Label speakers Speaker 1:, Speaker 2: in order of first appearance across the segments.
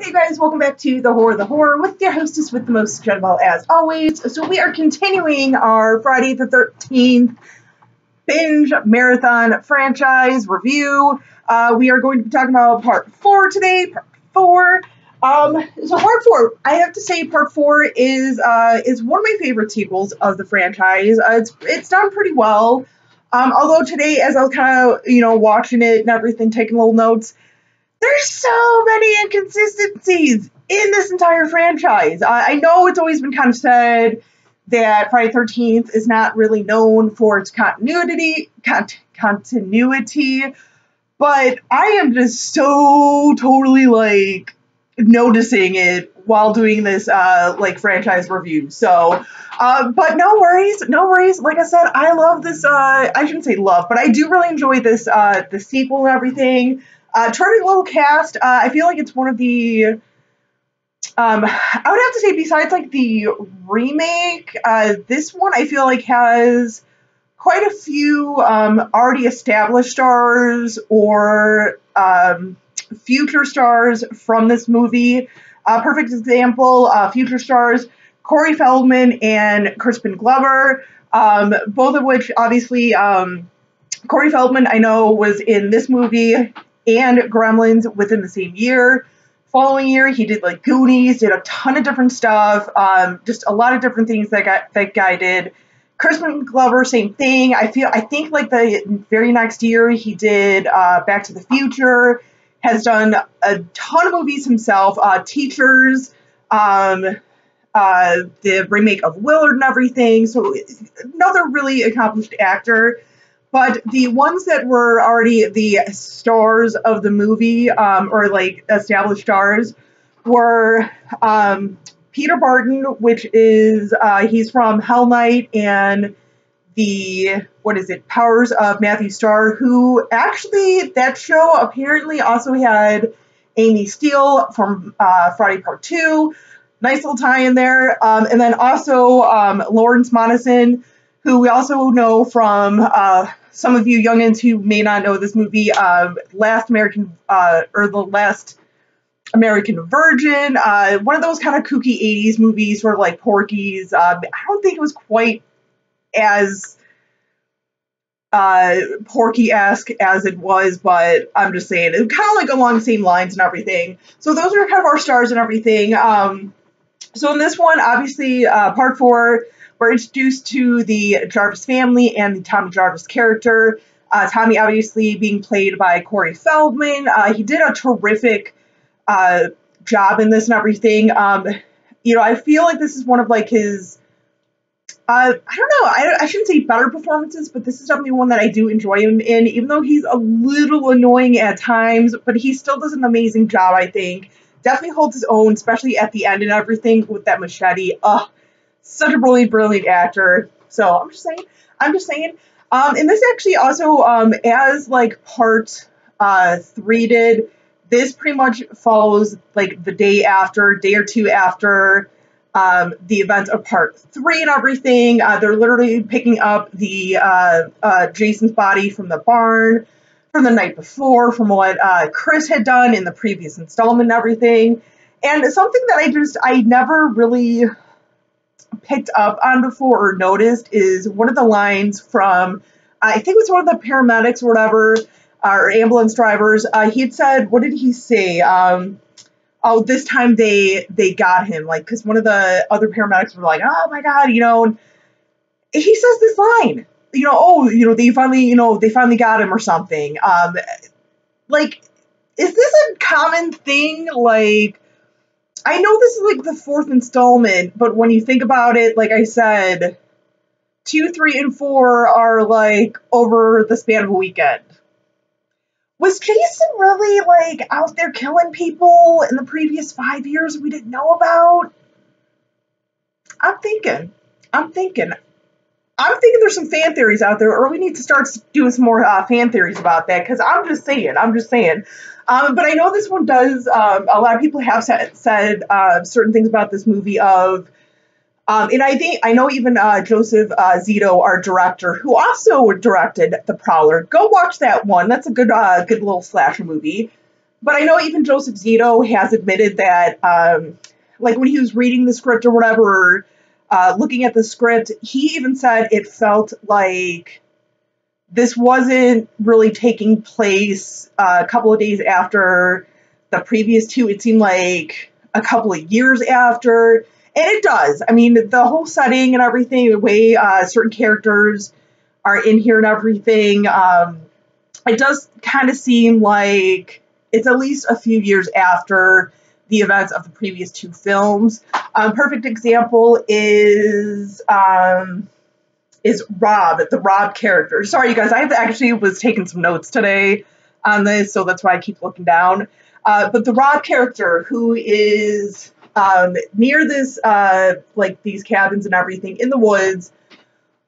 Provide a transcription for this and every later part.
Speaker 1: Hey guys, welcome back to the Horror with your hostess with the most, Jennifer, as always. So we are continuing our Friday the 13th binge marathon franchise review. We are going to be talking about part 4 today, part 4. So part 4, I have to say part 4 is one of my favorite sequels of the franchise. It's done pretty well. Although today, as I was kind of, watching it and everything, taking little notes, there's so many inconsistencies in this entire franchise. I know it's always been kind of said that Friday the 13th is not really known for its continuity, but I am just so totally noticing it while doing this franchise review. So, but no worries. Like I said, I love this. I shouldn't say love, but I do really enjoy this the sequel and everything. Terrific little cast. I feel like it's one of the, I would have to say besides the remake, this one I feel like has quite a few already established stars or future stars from this movie. Perfect example, future stars, Corey Feldman and Crispin Glover, both of which obviously, Corey Feldman I know was in this movie and Gremlins within the same year. Following year, he did Goonies, did a ton of different stuff, just a lot of different things that guy did. Crispin Glover, same thing. I think the very next year he did Back to the Future, has done a ton of movies himself, Teachers, the remake of Willard and everything. So another really accomplished actor. But the ones that were already the stars of the movie, or established stars, were Peter Barton, which is he's from Hell Night and the Powers of Matthew Starr, who actually that show apparently also had Amy Steele from Friday Part 2. Nice little tie in there. And then also Lawrence Monahan, who we also know from some of you youngins who may not know this movie, The Last American Virgin, one of those kind of kooky 80s movies, sort of like Porky's. I don't think it was quite as Porky-esque as it was, but I'm just saying, it kind of along the same lines and everything. So those are kind of our stars and everything. So in this one, obviously, part 4, we're introduced to the Jarvis family and the Tommy Jarvis character. Tommy obviously being played by Corey Feldman. He did a terrific job in this and everything. I feel like this is one of his, I don't know, I shouldn't say better performances, but this is definitely one that I do enjoy him in, even though he's a little annoying at times, but he still does an amazing job, I think. Definitely holds his own, especially at the end and everything with that machete. Such a brilliant actor. So I'm just saying. And this actually also, as part 3 did, this pretty much follows the day or two after the events of part 3 and everything. They're literally picking up the Jason's body from the barn from the night before, from what Chris had done in the previous installment and everything. And something that I never really picked up on before or noticed is one of the lines from, I think it was one of the paramedics or whatever, or ambulance drivers. He had said, what did he say? Oh, this time they got him. Because one of the other paramedics were like, oh my God, and he says this line, they finally got him or something. Is this a common thing? I know this is the 4th installment, but when you think about it, like I said, 2, 3, and 4 are over the span of a weekend. Was Jason really out there killing people in the previous 5 years we didn't know about? I'm thinking there's some fan theories out there, or we need to start doing some more fan theories about that, because I'm just saying. But I know this one does, a lot of people have said certain things about this movie and I know even Joseph Zito, our director, who also directed The Prowler. Go watch that one. That's a good little slasher movie. But I know even Joseph Zito has admitted that, like when he was reading the script or whatever, looking at the script, he even said it felt like this wasn't really taking place a couple of days after the previous two. It seemed like a couple of years after. And it does. I mean, the whole setting and everything, the way certain characters are in here and everything, it does kind of seem like it's at least a few years after the events of the previous two films. Perfect example is Rob, the Rob character. Sorry, you guys, I actually was taking some notes today on this, so that's why I keep looking down. But the Rob character, who is near this, like these cabins and everything in the woods,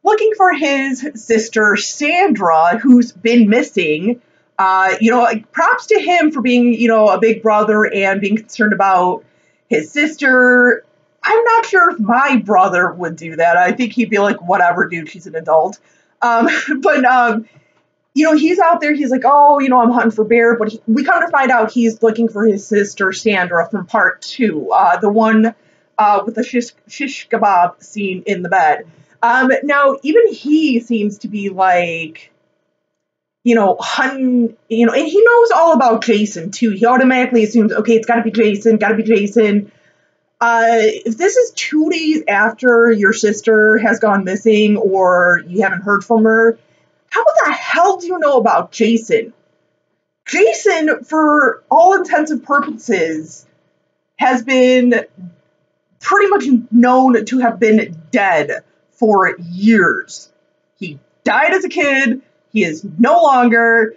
Speaker 1: looking for his sister Sandra, who's been missing. Like, props to him for being, a big brother and being concerned about his sister. I'm not sure if my brother would do that. I think he'd be like, whatever, dude, she's an adult. But he's out there. He's like, oh, I'm hunting for bear. But we come to find out he's looking for his sister Sandra from part 2, the one with the shish kebab scene in the bed. Now, even he seems to be like, hunting, and he knows all about Jason too. He automatically assumes, okay, it's gotta be Jason, gotta be Jason. If this is 2 days after your sister has gone missing or you haven't heard from her, how the hell do you know about Jason? Jason, for all intents and purposes, has been pretty much known to have been dead for years. He died as a kid. He is no longer.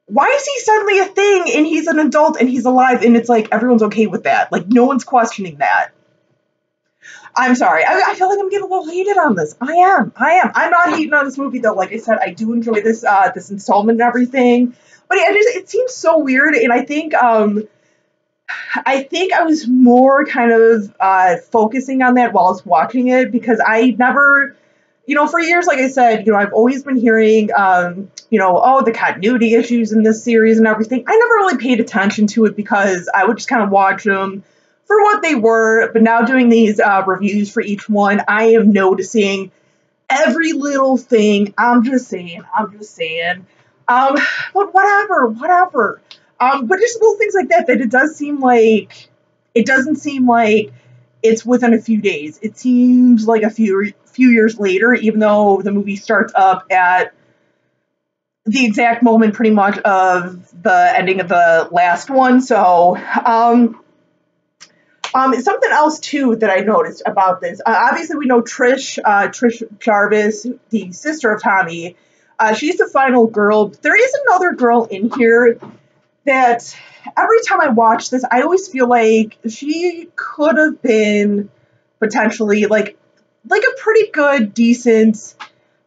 Speaker 1: Why is he suddenly a thing and he's an adult and he's alive and it's like everyone's okay with that? Like, no one's questioning that. I'm sorry. I feel like I'm getting a little heated on this. I am. I'm not hating on this movie though. Like I said, I do enjoy this this installment and everything. But yeah, it seems so weird, and I think I was more kind of focusing on that while I was watching it because I never, for years, like I said, I've always been hearing, the continuity issues in this series and everything. I never really paid attention to it because I would just kind of watch them for what they were. But now doing these reviews for each one, I am noticing every little thing. I'm just saying. But whatever. But just little things like that it does seem like, it doesn't seem like it's within a few days. It seems like a few years later, even though the movie starts up at the exact moment pretty much of the ending of the last one. So, something else too that I noticed about this. Obviously, we know Trish Jarvis, the sister of Tommy. She's the final girl. There is another girl in here that every time I watch this, I always feel like she could have been potentially like a pretty good, decent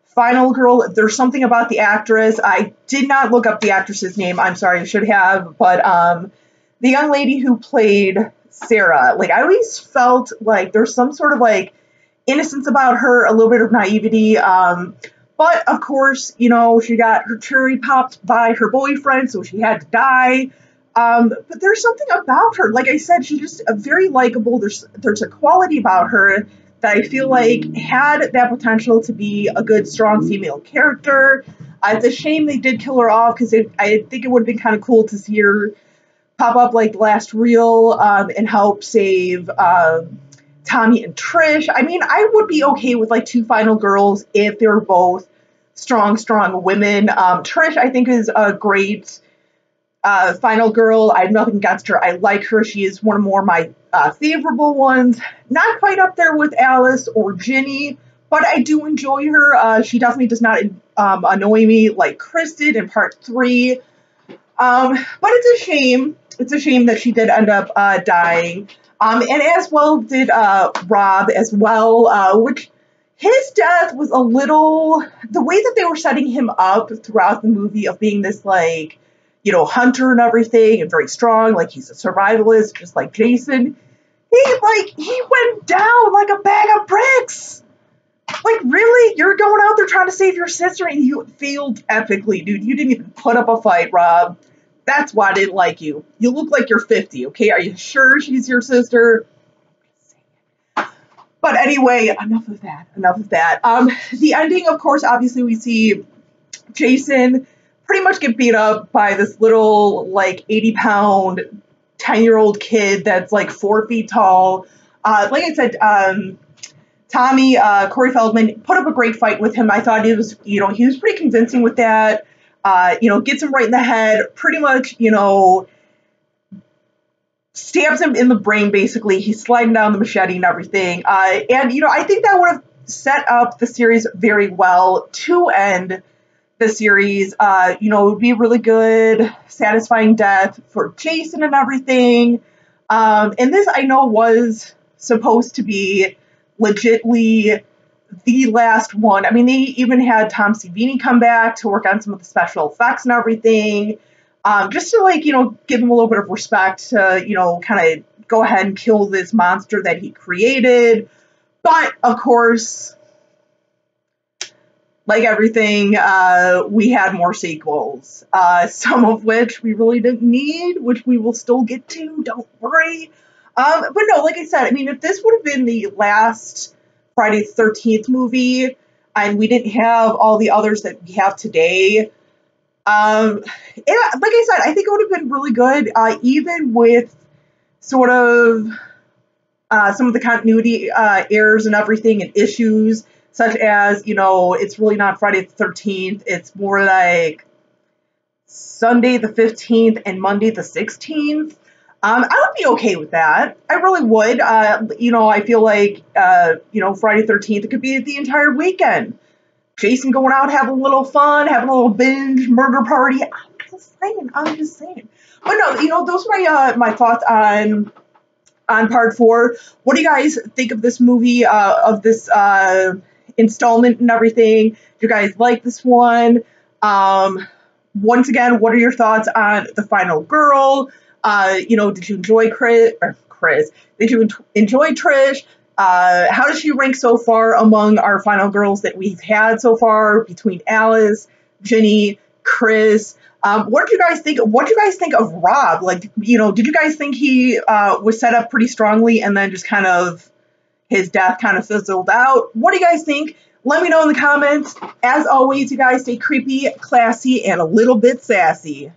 Speaker 1: final girl. There's something about the actress. I did not look up the actress's name. I'm sorry, I should have. But the young lady who played Sarah, like I always felt like there's some sort of like innocence about her, a little bit of naivety. But of course, she got her cherry popped by her boyfriend, so she had to die. But there's something about her. Like I said, she's just a very likable. There's a quality about her that I feel like had that potential to be a good, strong female character. It's a shame they did kill her off because I think it would have been kind of cool to see her pop up like the last reel and help save Tommy and Trish. I mean, I would be okay with like 2 final girls if they were both strong women. Trish, I think, is a great final girl. I have nothing against her. I like her. She is one of my favorable ones. Not quite up there with Alice or Ginny, but I do enjoy her. She definitely does not annoy me like Chris did in part 3. But it's a shame. It's a shame that she did end up dying. And as well did Rob as well, which his death was a little, the way that they were setting him up throughout the movie of being this like, hunter and everything and very strong, like he's a survivalist, just like Jason. He went down like a bag of bricks. Like, really? You're going out there trying to save your sister and you failed epically, dude. You didn't even put up a fight, Rob. That's why I didn't like you. You look like you're 50, okay? Are you sure she's your sister? But anyway, enough of that. Enough of that. The ending, of course, obviously we see Jason pretty much get beat up by this little, like, 80-pound, 10-year-old kid that's, like, 4 feet tall. Like I said, Tommy, Corey Feldman, put up a great fight with him. I thought he was, he was pretty convincing with that. Gets him right in the head, pretty much, stabs him in the brain, basically. He's sliding down the machete and everything. I think that would have set up the series very well to end the series. It would be a really good, satisfying death for Jason and everything. And this, I know, was supposed to be legitly the last one. I mean, they even had Tom Savini come back to work on some of the special effects and everything. Just to, give him a little bit of respect to, kind of go ahead and kill this monster that he created. But, of course, like everything, we had more sequels, some of which we really didn't need, which we will still get to, don't worry. But no, like I said, I mean, if this would have been the last Friday the 13th movie, and we didn't have all the others that we have today, like I said, I think it would have been really good, even with sort of some of the continuity errors and everything and issues, such as, it's really not Friday the 13th, it's more like Sunday the 15th and Monday the 16th. I would be okay with that. I really would. I feel like, Friday the 13th, it could be the entire weekend. Jason going out, having a little fun, having a little binge murder party. I'm just saying. But no, those are my thoughts on part 4. What do you guys think of this movie, of this installment and everything? Do you guys like this one? Once again, what are your thoughts on the final girl? Did you enjoy Chris? Did you enjoy Trish? How does she rank so far among our final girls that we've had so far between Alice, Ginny, Chris? What did you guys think? What did you guys think of Rob? Like, did you guys think he was set up pretty strongly and then just kind of his death kind of fizzled out? What do you guys think? Let me know in the comments. As always, you guys stay creepy, classy, and a little bit sassy.